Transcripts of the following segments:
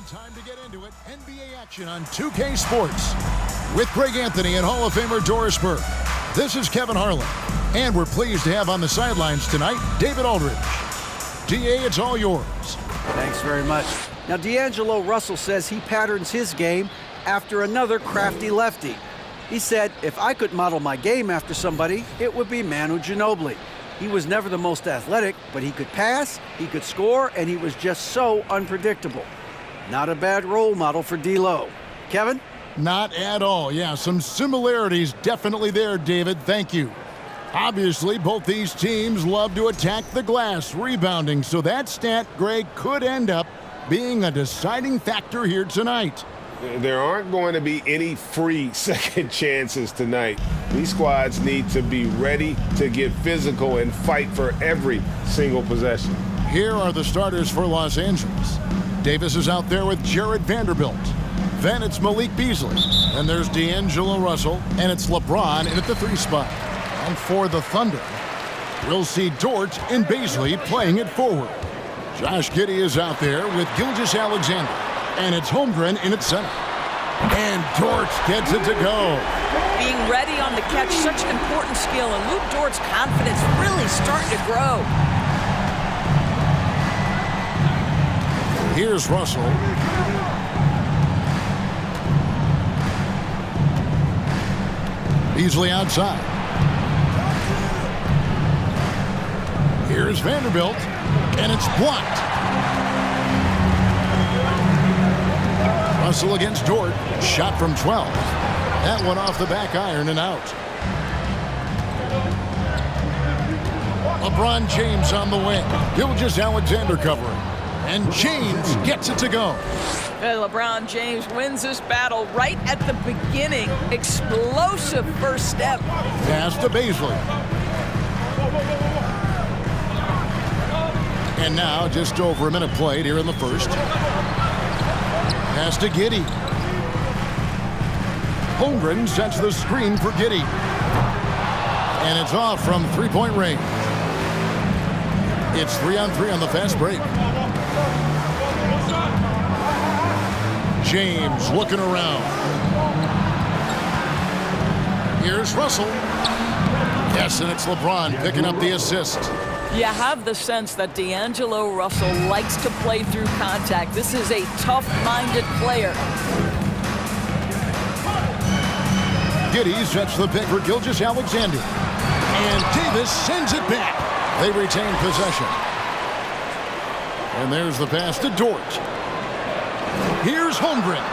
Time to get into it. NBA action on 2K Sports with Greg Anthony and Hall of Famer Doris Burke. This is Kevin Harlan, and we're pleased to have on the sidelines tonight David Aldridge. DA, it's all yours. Thanks very much. Now, D'Angelo Russell says he patterns his game after another crafty lefty. He said, if I could model my game after somebody, it would be Manu Ginobili. He was never the most athletic, but he could pass, he could score, and he was just so unpredictable. Not a bad role model for D'Lo. Kevin? Not at all. Yeah, some similarities definitely there, David. Thank you. Obviously, both these teams love to attack the glass, rebounding, so that stat, Greg, could end up being a deciding factor here tonight. There aren't going to be any free second chances tonight. These squads need to be ready to get physical and fight for every single possession. Here are the starters for Los Angeles. Davis is out there with Jared Vanderbilt. Then it's Malik Beasley. And there's D'Angelo Russell. And it's LeBron in at the 3 spot. And for the Thunder, we'll see Dort and Beasley playing it forward. Josh Giddey is out there with Gilgeous-Alexander. And it's Holmgren in at center. And Dort gets it to go. Being ready on the catch, such an important skill. And Luke Dort's confidence really starting to grow. Here's Russell. Beasley outside. Here's Vanderbilt, and it's blocked. Russell against Dort. Shot from 12. That one off the back iron and out. LeBron James on the wing. Gilgeous-Alexander covering. And James gets it to go. And LeBron James wins this battle right at the beginning. Explosive first step. Pass to Beasley. And now just over a minute played here in the first. Pass to Giddey. Holmgren sets the screen for Giddey. And it's off from three-point range. It's 3-on-3 on the fast break. James looking around. Here's Russell. Yes, and it's LeBron picking up the assist. You have the sense that D'Angelo Russell likes to play through contact. This is a tough-minded player. Giddey sets the pick for Gilgeous-Alexander. And Davis sends it back. They retain possession. And there's the pass to Dort. Here's Holmgren.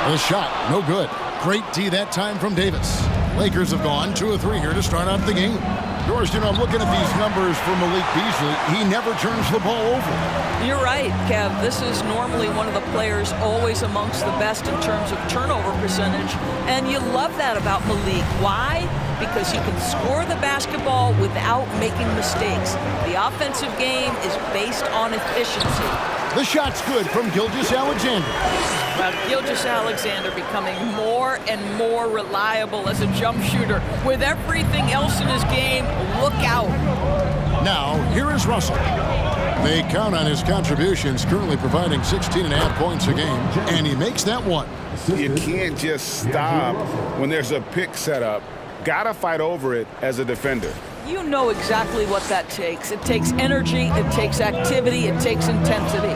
The shot, no good. Great D that time from Davis. Lakers have gone 2 of 3 here to start out the game. Doris, you know, I'm looking at these numbers for Malik Beasley. He never turns the ball over. You're right, Kev. This is normally one of the players always amongst the best in terms of turnover percentage. And you love that about Malik. Why? Because he can score the basketball without making mistakes. The offensive game is based on efficiency. The shot's good from Gilgeous-Alexander. Well, Gilgeous-Alexander becoming more and more reliable as a jump shooter. With everything else in his game, look out. Now, here is Russell. They count on his contributions, currently providing 16.5 points a game, and he makes that one. You can't just stop when there's a pick set up. Gotta fight over it as a defender. You know exactly what that takes. It takes energy, it takes activity, it takes intensity.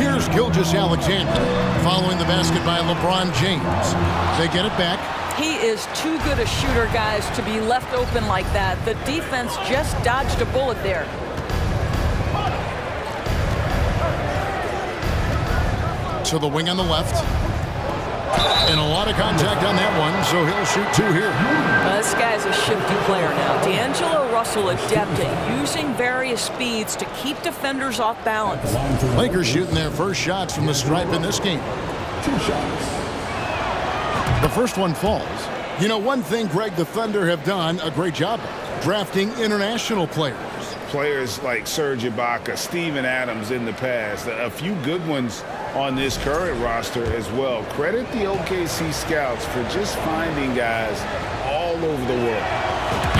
Here's Gilgeous-Alexander following the basket by LeBron James. They get it back. He is too good a shooter, guys, to be left open like that. The defense just dodged a bullet there. To the wing on the left. And a lot of contact on that one, so he'll shoot 2 here. This guy's a shifty player now. D'Angelo Russell adept at using various speeds to keep defenders off balance. Lakers shooting their first shots from the stripe in this game. 2 shots. The first one falls. You know, one thing, Greg, the Thunder have done a great job of drafting international players. Players like Serge Ibaka, Steven Adams in the past, a few good ones on this current roster as well. Credit the OKC scouts for just finding guys all over the world.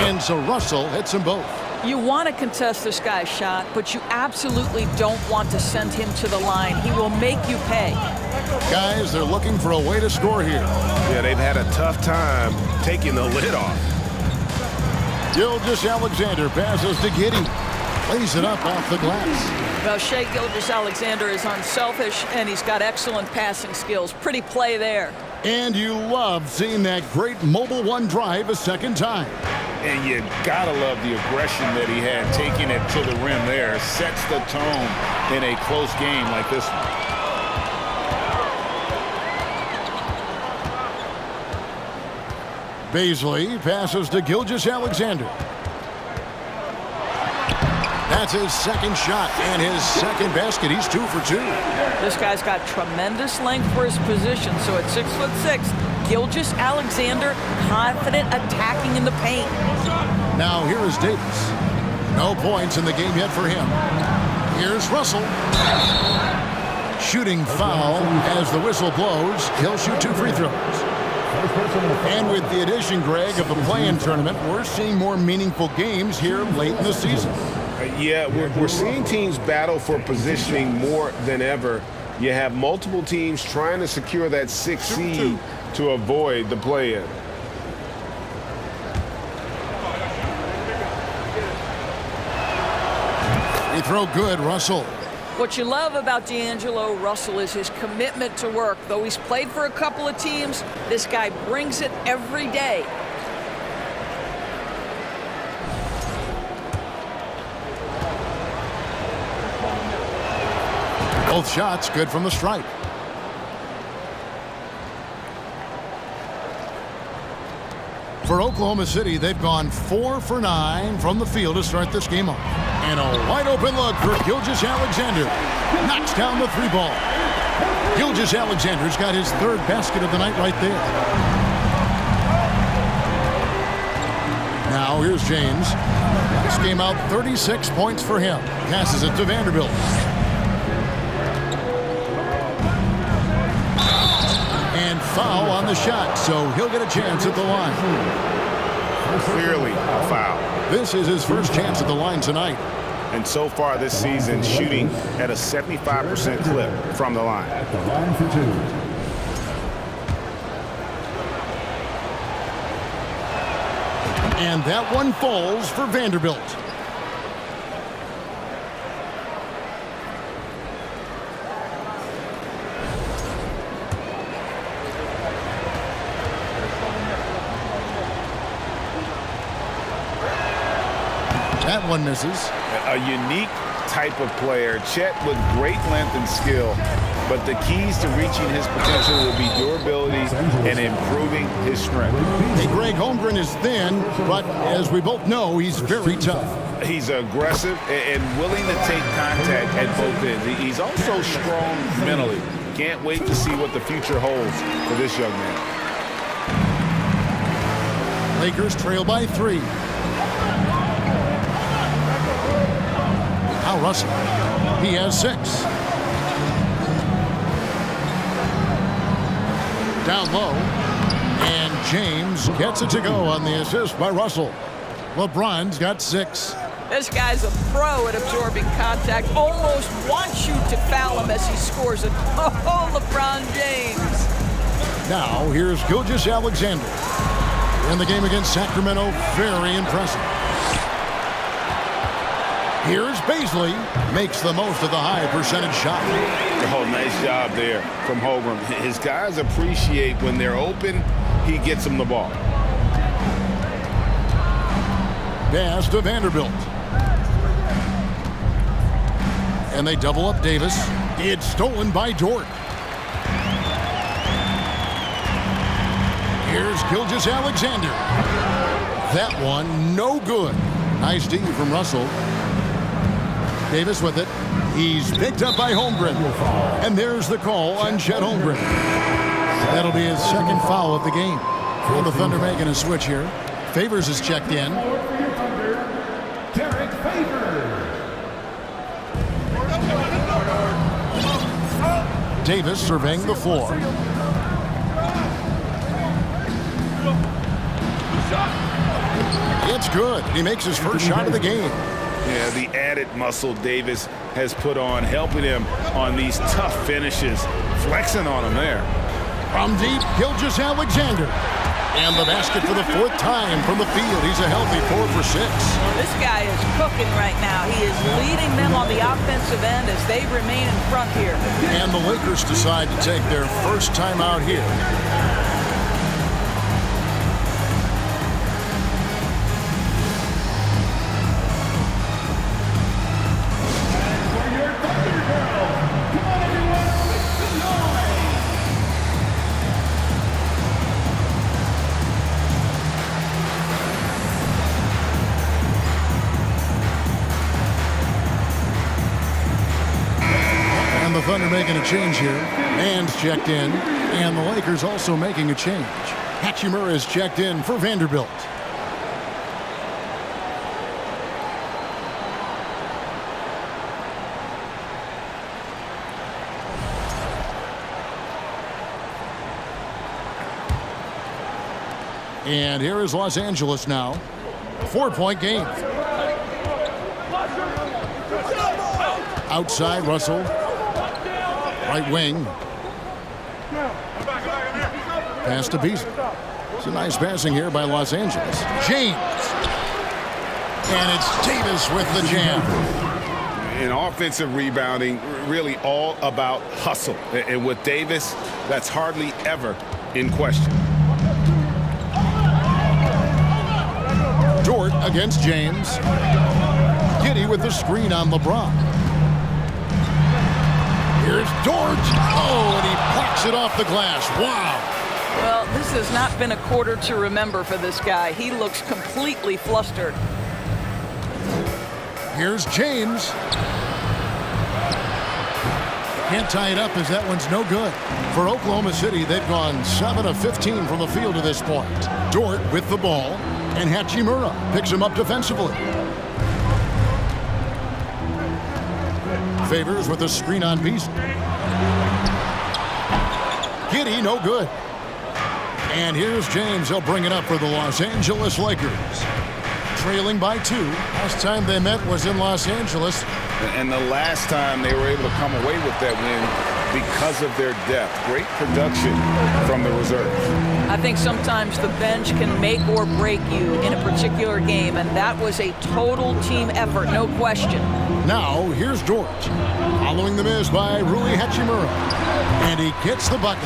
And so Russell hits them both. You want to contest this guy's shot, but you absolutely don't want to send him to the line. He will make you pay. Guys, they're looking for a way to score here. Yeah, they've had a tough time taking the lid off. Gilgeous-Alexander passes to Giddey. Lays it up off the glass. Well, Shai Gilgeous-Alexander is unselfish, and he's got excellent passing skills. Pretty play there. And you love seeing that great mobile one drive a second time. And you gotta love the aggression that he had, taking it to the rim there. Sets the tone in a close game like this one. Bazley passes to Gilgeous-Alexander. That's his second shot and his second basket. He's 2 for 2. This guy's got tremendous length for his position. So at 6'6", Gilgeous-Alexander confident attacking in the paint. Now here is Davis. No points in the game yet for him. Here's Russell. Shooting foul as the whistle blows. He'll shoot 2 free throws. And with the addition, Greg, of the play-in tournament, we're seeing more meaningful games here late in the season. Yeah, we're seeing teams battle for positioning more than ever. You have multiple teams trying to secure that 6th seed to avoid the play-in. Free throw good, Russell. What you love about D'Angelo Russell is his commitment to work. Though he's played for a couple of teams, this guy brings it every day. Both shots good from the stripe. For Oklahoma City, they've gone 4 for 9 from the field to start this game off. And a wide open look for Gilgeous-Alexander. Knocks down the 3 ball. Gilgeous-Alexander's got his 3rd basket of the night right there. Now here's James. This game out 36 points for him. Passes it to Vanderbilt. And foul on the shot, so he'll get a chance at the line. Clearly a foul. This is his first chance at the line tonight. And so far this season, shooting at a 75% clip from the line. At the line for 2. And that one falls for Vanderbilt. That one misses. A unique type of player. Chet with great length and skill. But the keys to reaching his potential will be durability and improving his strength. Hey, Greg, Holmgren is thin, but as we both know, he's very tough. He's aggressive and willing to take contact at both ends. He's also strong mentally. Can't wait to see what the future holds for this young man. Lakers trail by 3. Now Russell. He has 6. Down low. And James gets it to go on the assist by Russell. LeBron's got 6. This guy's a pro at absorbing contact. Almost wants you to foul him as he scores it. Oh, LeBron James. Now here's Gilgeous-Alexander. In the game against Sacramento, very impressive. Here's Bazley. Makes the most of the high percentage shot. Oh, nice job there from Holmgren. His guys appreciate when they're open, he gets them the ball. Pass to Vanderbilt. And they double up Davis. It's stolen by Dort. Here's Gilgeous-Alexander. That one, no good. Nice D from Russell. Davis with it. He's picked up by Holmgren. And there's the call on Chet Holmgren. That'll be his 2nd foul of the game. Well, the Thunder making a switch here. Favors is checked in. Derek Favors. Davis surveying the floor. It's good. He makes his first shot of the game. Yeah, the added muscle Davis has put on, helping him on these tough finishes, flexing on him there. From deep, Gilgeous-Alexander. And the basket for the 4th time from the field. He's a healthy 4 for 6. Well, this guy is cooking right now. He is leading them on the offensive end as they remain in front here. And the Lakers decide to take their first time out here. The Thunder making a change here. Man's checked in, and the Lakers also making a change. Hachimura is checked in for Vanderbilt. And here is Los Angeles now. 4-point game. Outside, Russell. Right wing. Pass to Beasley. It's a nice passing here by Los Angeles. James. And it's Davis with the jam. In offensive rebounding, really all about hustle. And with Davis, that's hardly ever in question. Dort against James. Giddey with the screen on LeBron. Here's Dort. Oh, and he blocks it off the glass. Wow. Well, this has not been a quarter to remember for this guy. He looks completely flustered. Here's James. Can't tie it up as that one's no good. For Oklahoma City, they've gone 7 of 15 from the field to this point. Dort with the ball, and Hachimura picks him up defensively. Favors with a screen on Beasley. Giddey, no good. And here's James. He'll bring it up for the Los Angeles Lakers. Trailing by 2. Last time they met was in Los Angeles. And the last time they were able to come away with that win because of their depth. Great production from the reserves. I think sometimes the bench can make or break you in a particular game, and that was a total team effort, no question. Now, here's Dort. Following the miss by Rui Hachimura. And he gets the bucket.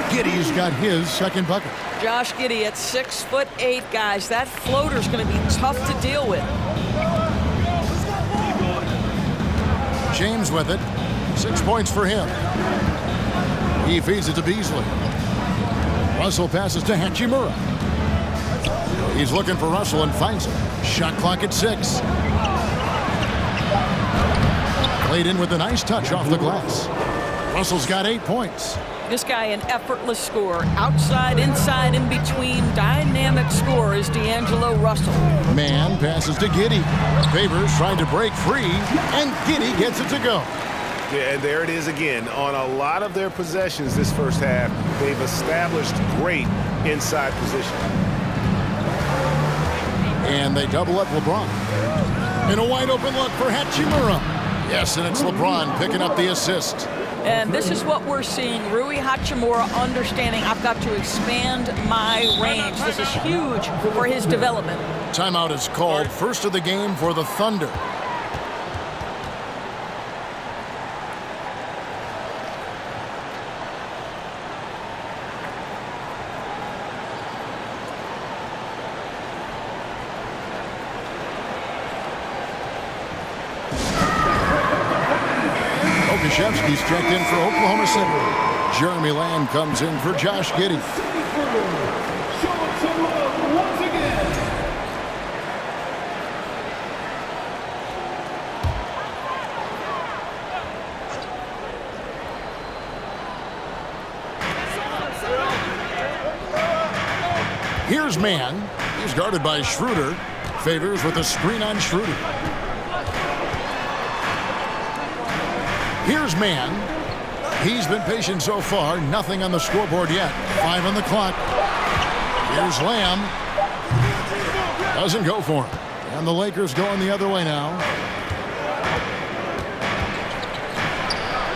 Giddey's got his second bucket. Josh Giddey at 6'8", guys. That floater's going to be tough to deal with. James with it. 6 points for him. He feeds it to Beasley. Russell passes to Hachimura. He's looking for Russell and finds him. Shot clock at 6. Played in with a nice touch off the glass. Russell's got 8 points. This guy an effortless scorer. Outside, inside, in between. Dynamic scorer is D'Angelo Russell. Man passes to Giddey. Favors trying to break free, and Giddey gets it to go. Yeah, and there it is again. On a lot of their possessions this first half, they've established great inside position. And they double up LeBron. And a wide open look for Hachimura. Yes, and it's LeBron picking up the assist. And this is what we're seeing. Rui Hachimura understanding I've got to expand my range. This is huge for his development. Timeout is called. First of the game for the Thunder. Krzyzewski's checked in for Oklahoma City. Jeremy Lamb comes in for Josh Giddey. Here's Mann. He's guarded by Schroeder. Favors with a screen on Schroeder. Here's Mann. He's been patient so far. Nothing on the scoreboard yet. 5 on the clock. Here's Lamb. Doesn't go for him. And the Lakers going the other way now.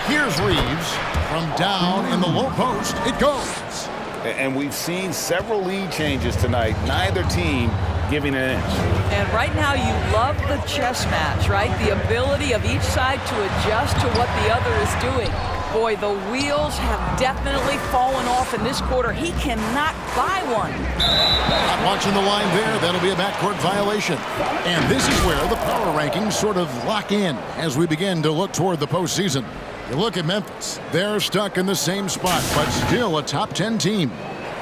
Here's Reeves. From down in the low post, it goes. And we've seen several lead changes tonight. Neither team giving an inch. And right now you love the chess match, right? The ability of each side to adjust to what the other is doing. Boy, the wheels have definitely fallen off in this quarter. He cannot buy one. Not watching the line there. That'll be a backcourt violation. And this is where the power rankings sort of lock in as we begin to look toward the postseason. You look at Memphis. They're stuck in the same spot, but still a top 10 team.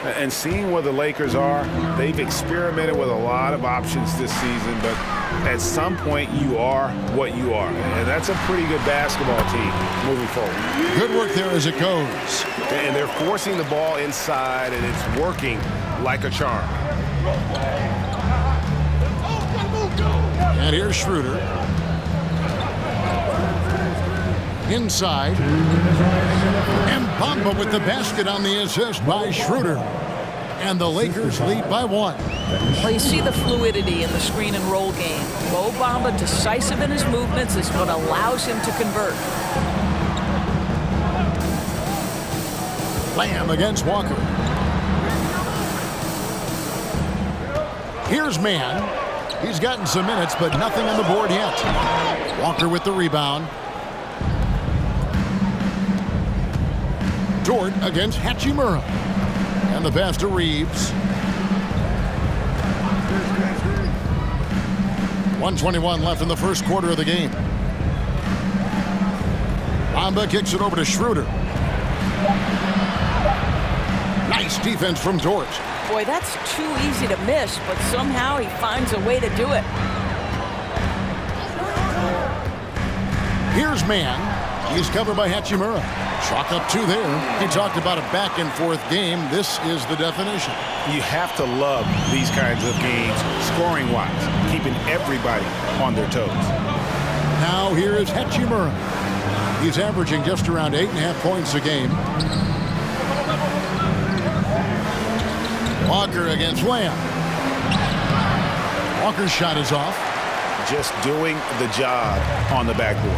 And seeing where the Lakers are, they've experimented with a lot of options this season, but at some point you are what you are. And that's a pretty good basketball team moving forward. Good work there as it goes. And they're forcing the ball inside, and it's working like a charm. And here's Schroeder. Inside. And Bamba with the basket on the assist by Schroeder. And the Lakers lead by 1. Well, you see the fluidity in the screen and roll game. Mo Bamba, decisive in his movements, is what allows him to convert. Lamb against Walker. Here's Mann. He's gotten some minutes, but nothing on the board yet. Walker with the rebound. Dort against Hachimura. And the pass to Reeves. 1:21 left in the first quarter of the game. Bamba kicks it over to Schroeder. Nice defense from Dort. Boy, that's too easy to miss, but somehow he finds a way to do it. Here's Mann. He's covered by Hachimura. Chalk up 2 there. He talked about a back-and-forth game. This is the definition. You have to love these kinds of games, scoring-wise, keeping everybody on their toes. Now here is Hachimura. He's averaging just around 8.5 points a game. Walker against Lamb. Walker's shot is off. Just doing the job on the backboard.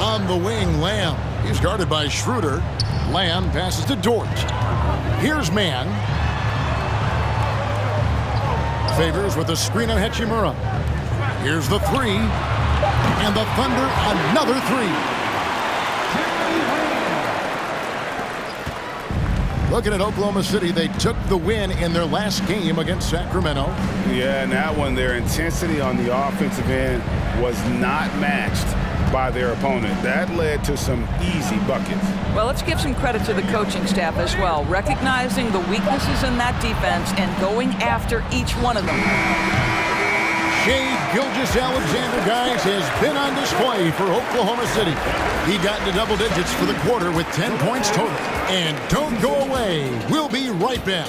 On the wing, Lamb. He's guarded by Schroeder. Lamb passes to Dort. Here's Mann. Favors with a screen on Hachimura. Here's the 3. And the Thunder, another 3. Looking at Oklahoma City, they took the win in their last game against Sacramento. Yeah, and that one, their intensity on the offensive end was not matched by their opponent. That led to some easy buckets. Well, let's give some credit to the coaching staff as well, recognizing the weaknesses in that defense and going after each one of them. Shai Gilgeous-Alexander, guys, has been on display for Oklahoma City. He got into double digits for the quarter with 10 points total. And don't go away. We'll be right back.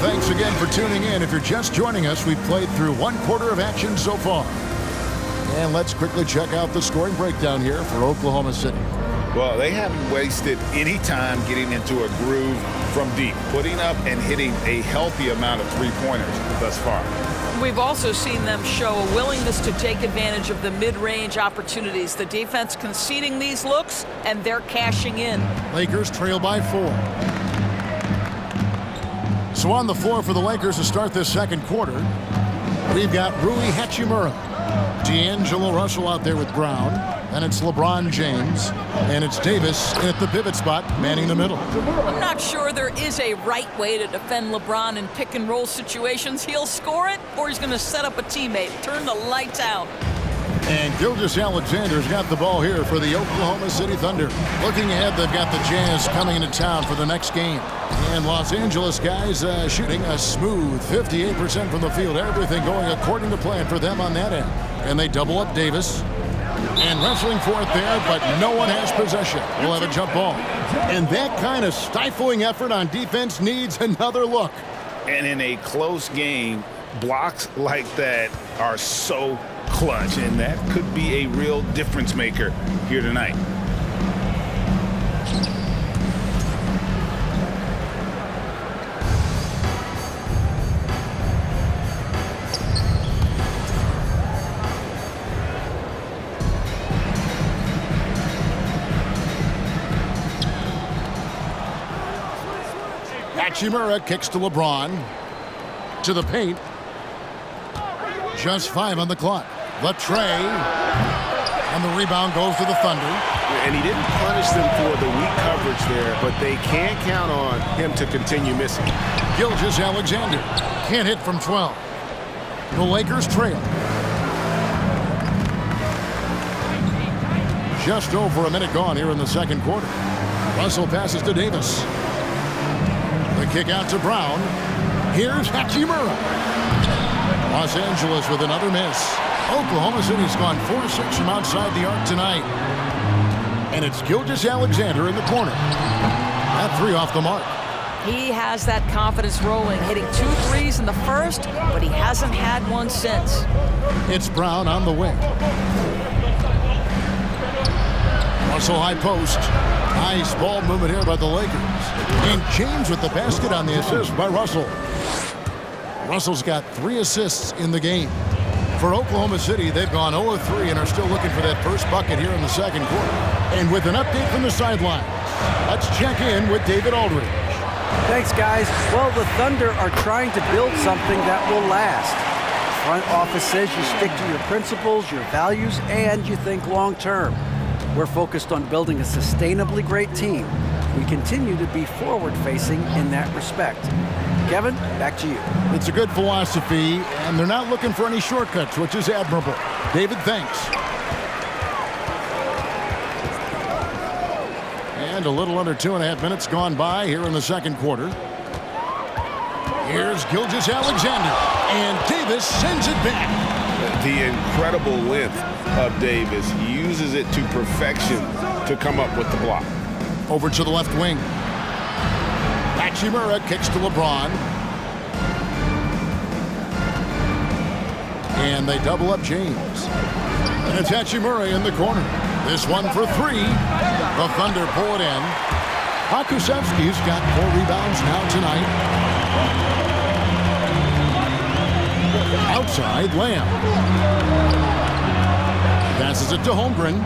Thanks again for tuning in. If you're just joining us, we've played through 1 quarter of action so far. And let's quickly check out the scoring breakdown here for Oklahoma City. Well, they haven't wasted any time getting into a groove from deep, putting up and hitting a healthy amount of three-pointers thus far. We've also seen them show a willingness to take advantage of the mid-range opportunities. The defense conceding these looks, and they're cashing in. Lakers trail by 4. So on the floor for the Lakers to start this second quarter, we've got Rui Hachimura, D'Angelo Russell out there with Brown, and it's LeBron James, and it's Davis at the pivot spot, manning the middle. I'm not sure there is a right way to defend LeBron in pick-and-roll situations. He'll score it, or he's going to set up a teammate, turn the lights out. And Gilgeous-Alexander's got the ball here for the Oklahoma City Thunder. Looking ahead, they've got the Jazz coming into town for the next game. And Los Angeles guys shooting a smooth 58% from the field. Everything going according to plan for them on that end. And they double up Davis. And wrestling for it there, but no one has possession. We'll have a jump ball. And that kind of stifling effort on defense needs another look. And in a close game, blocks like that are so clutch, and that could be a real difference maker here tonight. Hachimura kicks to LeBron. To the paint. Just 5 on the clock. The tray. And the rebound goes to the Thunder. And he didn't punish them for the weak coverage there, but they can't count on him to continue missing. Gilgeous-Alexander can't hit from 12. The Lakers trail. Just over a minute gone here in the second quarter. Russell passes to Davis. The kick out to Brown. Here's Hachimura. Los Angeles with another miss. Oklahoma City's gone 4-6 from outside the arc tonight. And it's Gilgeous-Alexander in the corner. That 3 off the mark. He has that confidence rolling, hitting 2 threes in the first, but he hasn't had one since. It's Brown on the wing. Russell high post. Nice ball movement here by the Lakers. And James with the basket on the assist by Russell. Russell's got 3 assists in the game. For Oklahoma City, they've gone 0-3 and are still looking for that first bucket here in the second quarter. And with an update from the sideline, let's check in with David Aldridge. Thanks, guys. Well, the Thunder are trying to build something that will last. Front office says you stick to your principles, your values, and you think long term. We're focused on building a sustainably great team. We continue to be forward-facing in that respect. Kevin, back to you. It's a good philosophy, and they're not looking for any shortcuts, which is admirable. David, thanks. And a little under 2.5 minutes gone by here in the second quarter. Here's Gilgeous-Alexander, and Davis sends it back. The incredible length of Davis. He uses it to perfection to come up with the block. Over to the left wing. Hachimura kicks to LeBron. And they double up James. And it's Hachimura in the corner. This one for 3. The Thunder pull it in. Pokusevski's got 4 rebounds now tonight. Outside, Lamb. Passes it to Holmgren.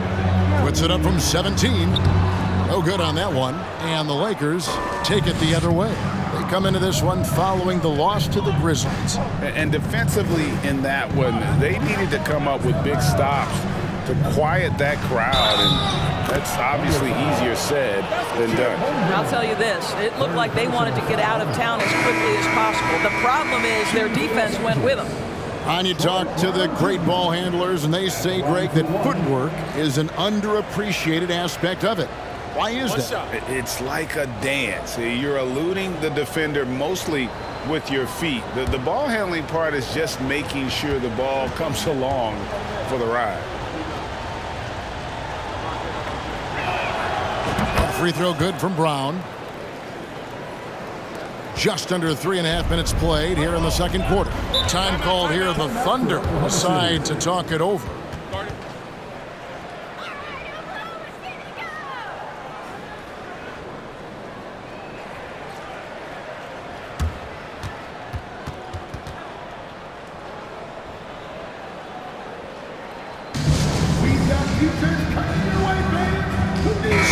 Puts it up from 17. No good on that one. And the Lakers take it the other way. They come into this one following the loss to the Grizzlies. And defensively in that one, they needed to come up with big stops to quiet that crowd. And that's obviously easier said than done. I'll tell you this, it looked like they wanted to get out of town as quickly as possible. The problem is their defense went with them. And you talk to the great ball handlers, and they say, Greg, that footwork is an underappreciated aspect of it. Why is that? It's like a dance. You're eluding the defender mostly with your feet. The ball handling part is just making sure the ball comes along for the ride. Free throw good from Brown. Just under 3.5 minutes played here in the second quarter. Time called here. The Thunder decide to talk it over.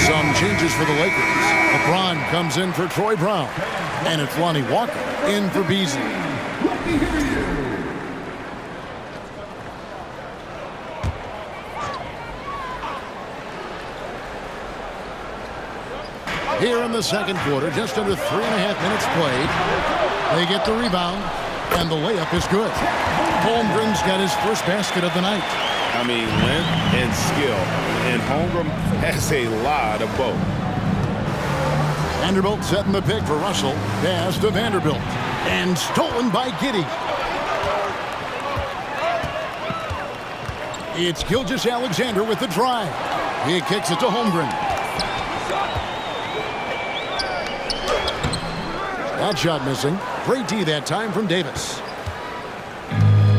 Some changes for the Lakers. LeBron comes in for Troy Brown. And it's Lonnie Walker in for Beasley. Here in the second quarter, just under 3.5 minutes played. They get the rebound, and the layup is good. Holmgren's got his first basket of the night. I mean, length and skill. And Holmgren has a lot of both. Vanderbilt setting the pick for Russell. Pass to Vanderbilt. And stolen by Giddey. It's Gilgeous-Alexander with the drive. He kicks it to Holmgren. That shot missing. Great D that time from Davis.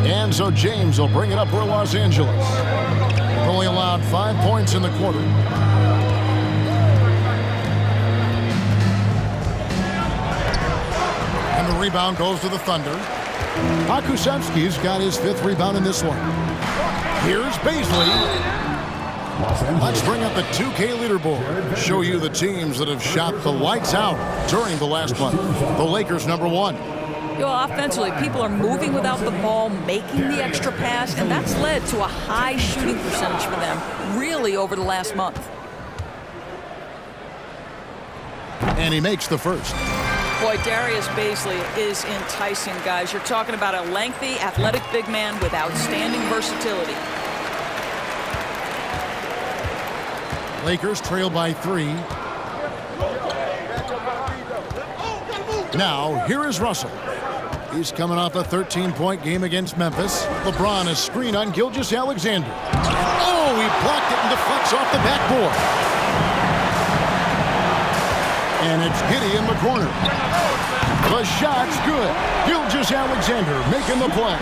And so James will bring it up for Los Angeles. They've only allowed 5 points in the quarter. And the rebound goes to the Thunder. Pokusevski's got his 5th rebound in this one. Here's Baisley. Let's bring up the 2K leaderboard. Show you the teams that have shot the lights out during the last month. The Lakers #1. Offensively, people are moving without the ball, making the extra pass, and that's led to a high shooting percentage for them, really over the last month. And he makes the first. Boy, Darius Baisley is enticing, guys. You're talking about a lengthy, athletic big man with outstanding versatility. Lakers trail by 3. Now, here is Russell. He's coming off a 13-point game against Memphis. LeBron is screen on Gilgeous-Alexander. Oh, he blocked it and deflects off the backboard. And it's Giddey in the corner. The shot's good. Gilgeous-Alexander making the play.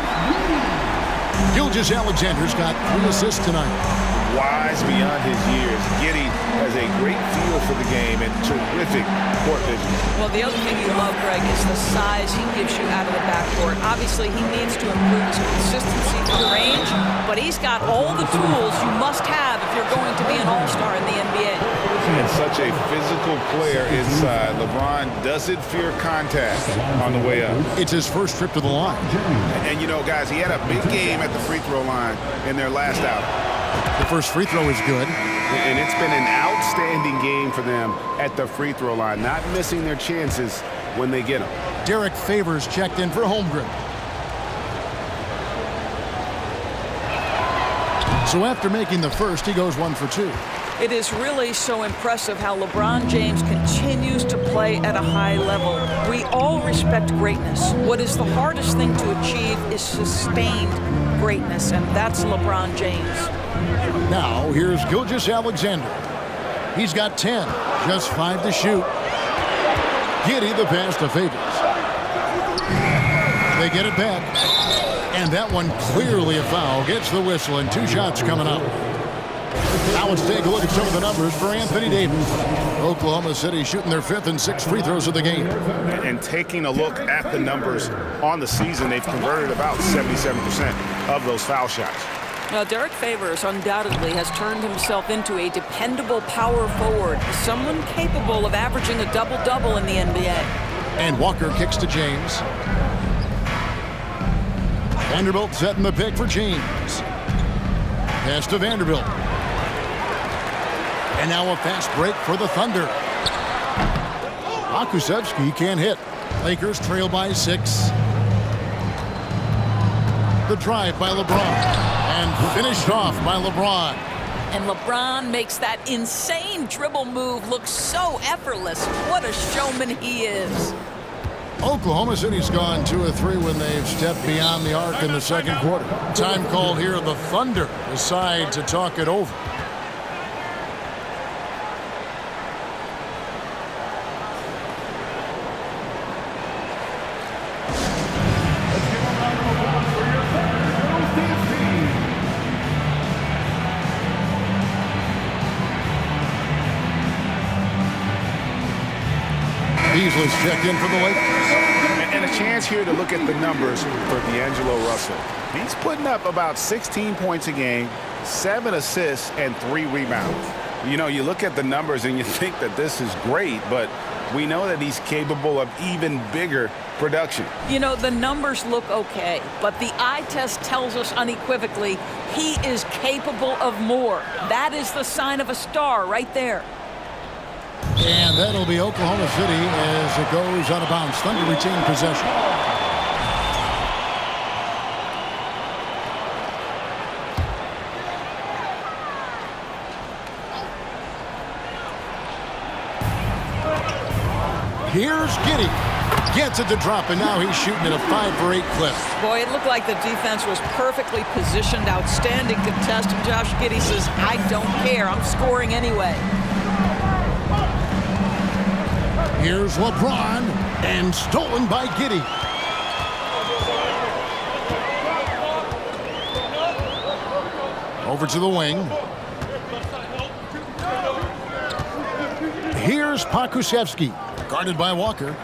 Gilgeous-Alexander's got 3 assists tonight. Wise beyond his years, Giddey has a great feel for the game and terrific court vision. Well, the other thing you love, Greg, is the size he gives you out of the backcourt. Obviously, he needs to improve his consistency through the range, but he's got all the tools you must have if you're going to be an all-star in the NBA. And such a physical player inside. LeBron doesn't fear contact on the way up. It's his first trip to the line. And, you know, guys, he had a big game at the free throw line in their last outing. The first free throw is good. And it's been an outstanding game for them at the free throw line, not missing their chances when they get them. Derek Favors checked in for Holmgren. So after making the first, he goes 1 for 2. It is really so impressive how LeBron James continues to play at a high level. We all respect greatness. What is the hardest thing to achieve is sustained greatness, and that's LeBron James. Now, here's Gilgeous-Alexander. He's got 10, just 5 to shoot. Giddey the pass to Favors. They get it back. And that one clearly a foul. Gets the whistle and 2 shots coming up. Now let's take a look at some of the numbers for Anthony Davis. Oklahoma City shooting their 5th and 6th free throws of the game. And taking a look at the numbers on the season, they've converted about 77% of those foul shots. Now, Derek Favors undoubtedly has turned himself into a dependable power forward, someone capable of averaging a double-double in the NBA. And Walker kicks to James. Vanderbilt setting the pick for James. Pass to Vanderbilt. And now a fast break for the Thunder. Pokusevski can't hit. Lakers trail by 6. The drive by LeBron. And finished off by LeBron. And LeBron makes that insane dribble move look so effortless. What a showman he is. Oklahoma City's gone 2 of 3 when they've stepped beyond the arc in the second quarter. Time called here. The Thunder decide to talk it over. Beasley's checked in for the Lakers. And a chance here to look at the numbers for D'Angelo Russell. He's putting up about 16 points a game, 7 assists, and 3 rebounds. You know, you look at the numbers and you think that this is great, but we know that he's capable of even bigger production. You know, the numbers look okay, but the eye test tells us unequivocally he is capable of more. That is the sign of a star right there. And that'll be Oklahoma City as it goes out of bounds. Thunder retain possession. Here's Giddey. Gets it to drop, and now he's shooting at a 5 for 8 clip. Boy, it looked like the defense was perfectly positioned. Outstanding contest. And Josh Giddey says, I don't care. I'm scoring anyway. Here's LeBron, and stolen by Giddey. Over to the wing. Here's Pokusevski, guarded by Walker.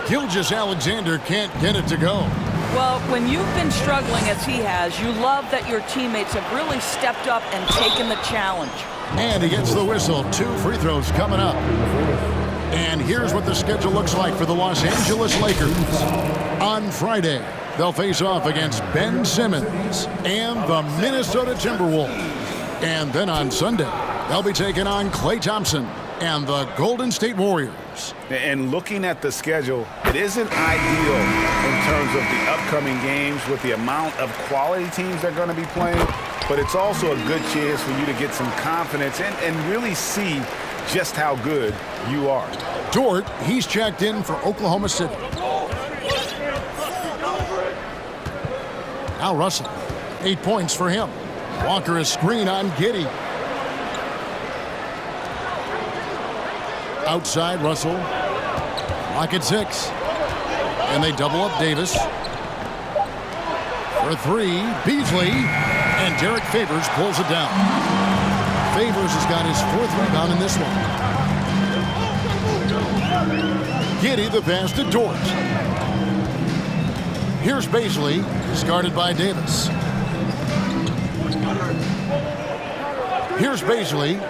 Gilgeous-Alexander can't get it to go. Well, when you've been struggling as he has, you love that your teammates have really stepped up and taken the challenge. And he gets the whistle. 2 free throws coming up. And here's what the schedule looks like for the Los Angeles Lakers. On Friday, they'll face off against Ben Simmons and the Minnesota Timberwolves. And then on Sunday, they'll be taking on Klay Thompson and the Golden State Warriors. And looking at the schedule, it isn't ideal in terms of the upcoming games with the amount of quality teams they're going to be playing, but it's also a good chance for you to get some confidence and really see just how good you are. Dort, he's checked in for Oklahoma City. Now Russell, 8 points for him. Walker a screen on Giddey. Outside Russell. Clock at 6. And they double up Davis. For 3, Beasley. And Derek Favors pulls it down. Favors has got his 4th rebound in this one. Giddey the pass to Dort. Here's Beasley, guarded by Davis. Here's Beasley.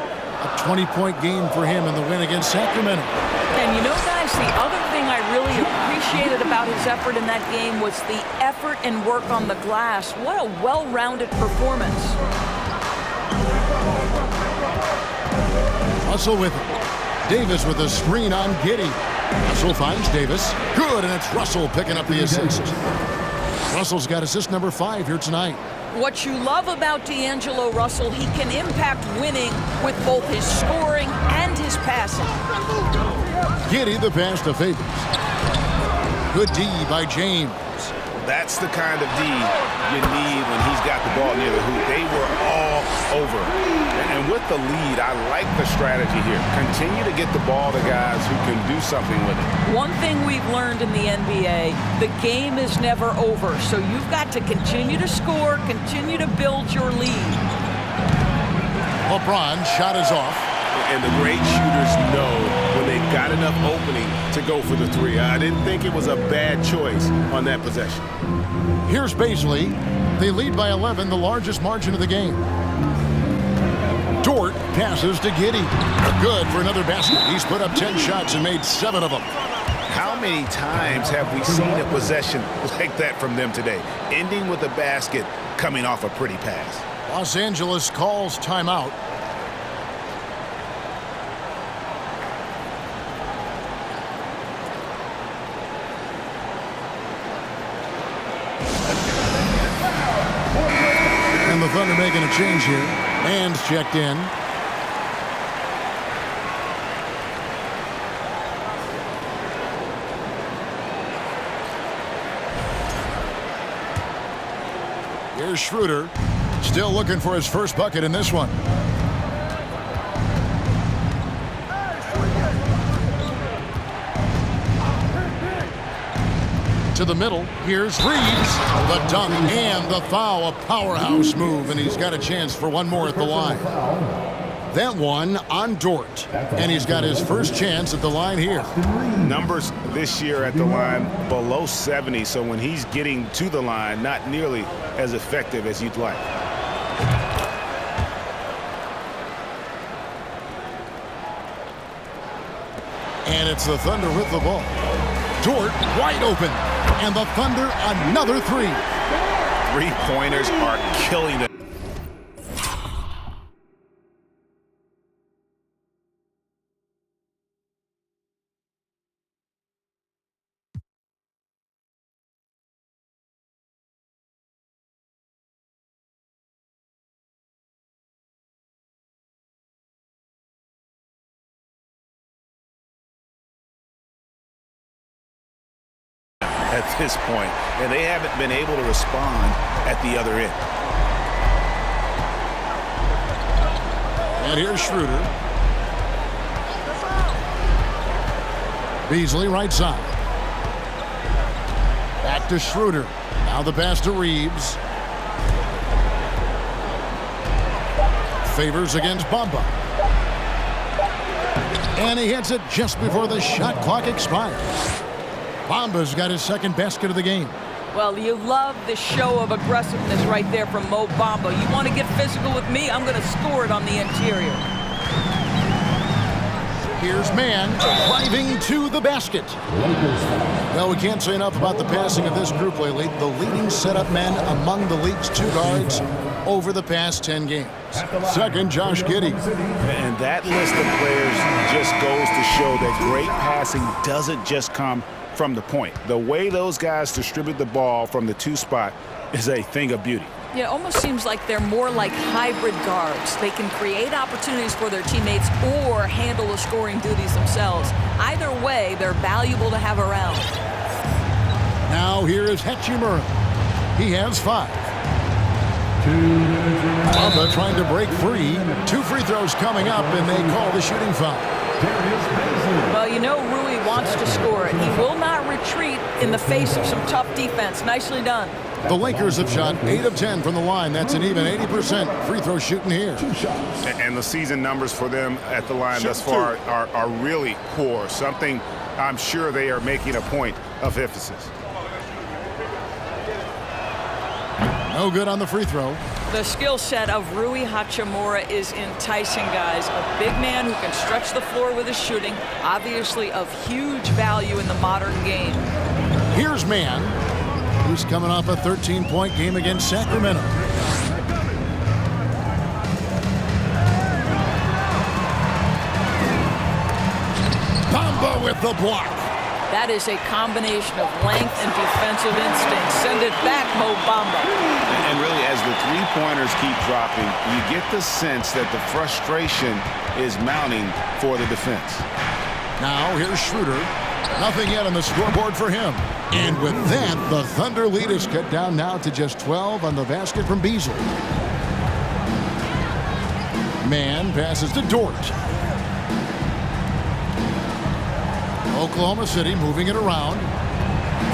A 20-point game for him in the win against Sacramento. And you know, guys, the other thing I really appreciated about his effort in that game was the effort and work on the glass. What a well-rounded performance. Russell with it. Davis with a screen on Giddey. Russell finds Davis. Good, and it's Russell picking up the assist. Russell's got assist number 5 here tonight. What you love about D'Angelo Russell, he can impact winning with both his scoring and his passing. Giddey the pass to Favors. Good D by James. That's the kind of D you need when he's got the ball near the hoop. They were all over. And with the lead, I like the strategy here. Continue to get the ball to guys who can do something with it. One thing we've learned in the NBA, the game is never over. So you've got to continue to score, continue to build your lead. LeBron shot is off. And the great shooters know when they've got enough opening to go for the 3. I didn't think it was a bad choice on that possession. Here's Beasley. They lead by 11, the largest margin of the game. Dort passes to Giddey. Good for another basket. He's put up 10 shots and made 7 of them. How many times have we seen a possession like that from them today, ending with a basket coming off a pretty pass? Los Angeles calls timeout. And the Thunder making a change here. Man's checked in. Here's Schroeder. Still looking for his first bucket in this one. To the middle. Here's Reeves. The dunk and the foul. A powerhouse move, and he's got a chance for one more at the line. That one on Dort, and he's got his first chance at the line here. Numbers this year at the line below 70, so when he's getting to the line, not nearly as effective as you'd like. And it's the Thunder with the ball. Dort wide open, and the Thunder another 3. 3-pointers are killing them. at this point, and they haven't been able to respond at the other end. And here's Schroeder. Beasley right side. Back to Schroeder. Now the pass to Reeves. Favors against Bamba. And he hits it just before the shot clock expires. Bamba's got his second basket of the game. Well, you love the show of aggressiveness right there from Mo Bamba. You want to get physical with me? I'm going to score it on the interior. Here's Mann driving to the basket. Well, we can't say enough about the passing of this group lately. The leading setup men among the league's 2 guards over the past 10 games. Second, Josh Giddey. And that list of players just goes to show that great passing doesn't just come from the point. The way those guys distribute the ball from the 2 spot is a thing of beauty. Yeah, it almost seems like they're more like hybrid guards. They can create opportunities for their teammates or handle the scoring duties themselves. Either way, they're valuable to have around. Now here is Hachimura. He has 5. Bamba trying to break free. 2 free throws coming up, and they call the shooting foul. Well, you know Rui wants to score it. He will not retreat in the face of some tough defense. Nicely done. The Lakers have shot 8 of 10 from the line. That's an even 80% free throw shooting here. And the season numbers for them at the line thus far are really poor. Something I'm sure they are making a point of emphasis. No good on the free throw. The skill set of Rui Hachimura is enticing, guys. A big man who can stretch the floor with his shooting, obviously of huge value in the modern game. Here's Mann, who's coming off a 13-point game against Sacramento. Bamba with the block. That is a combination of length and defensive instinct. Send it back, Mo Bamba. And really, as the 3-pointers keep dropping, you get the sense that the frustration is mounting for the defense. Now here's Schroeder. Nothing yet on the scoreboard for him. And with that, the Thunder lead is cut down now to just 12 on the basket from Beasley. Mann passes to Dort. Oklahoma City moving it around.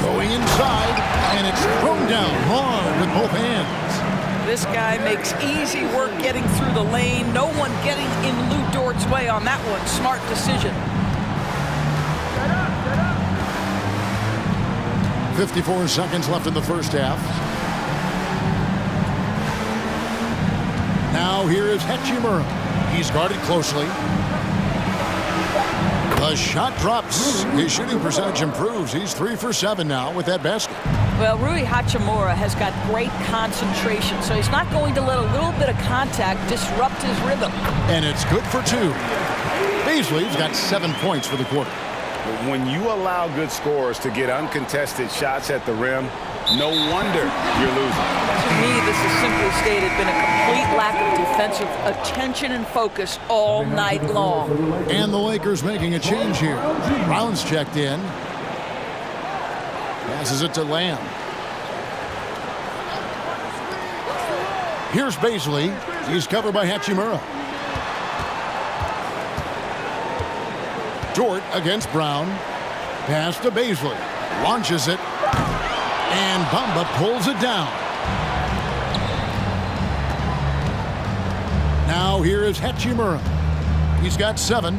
Going inside, and it's thrown down hard with both hands. This guy makes easy work getting through the lane. No one getting in Lou Dort's way on that one. Smart decision. 54 seconds left in the first half. Now here is Hachimura. He's guarded closely. The shot drops. His shooting percentage improves. He's 3 for 7 now with that basket. Well, Rui Hachimura has got great concentration, so he's not going to let a little bit of contact disrupt his rhythm. And it's good for 2. Beasley's got 7 points for the quarter. When you allow good scorers to get uncontested shots at the rim, no wonder you're losing. To me, this is simply stated been a complete lack of defensive attention and focus all night long. And the Lakers making a change here. Brown's checked in. Passes it to Lamb. Here's Beasley. He's covered by Hachimura. Dort against Brown. Pass to Beasley. Launches it. And Bamba pulls it down. Now here is Hachimura. He's got 7.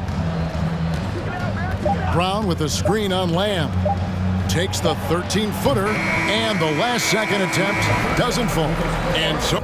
Brown with a screen on Lamb. Takes the 13-footer, and the last second attempt doesn't fall. And so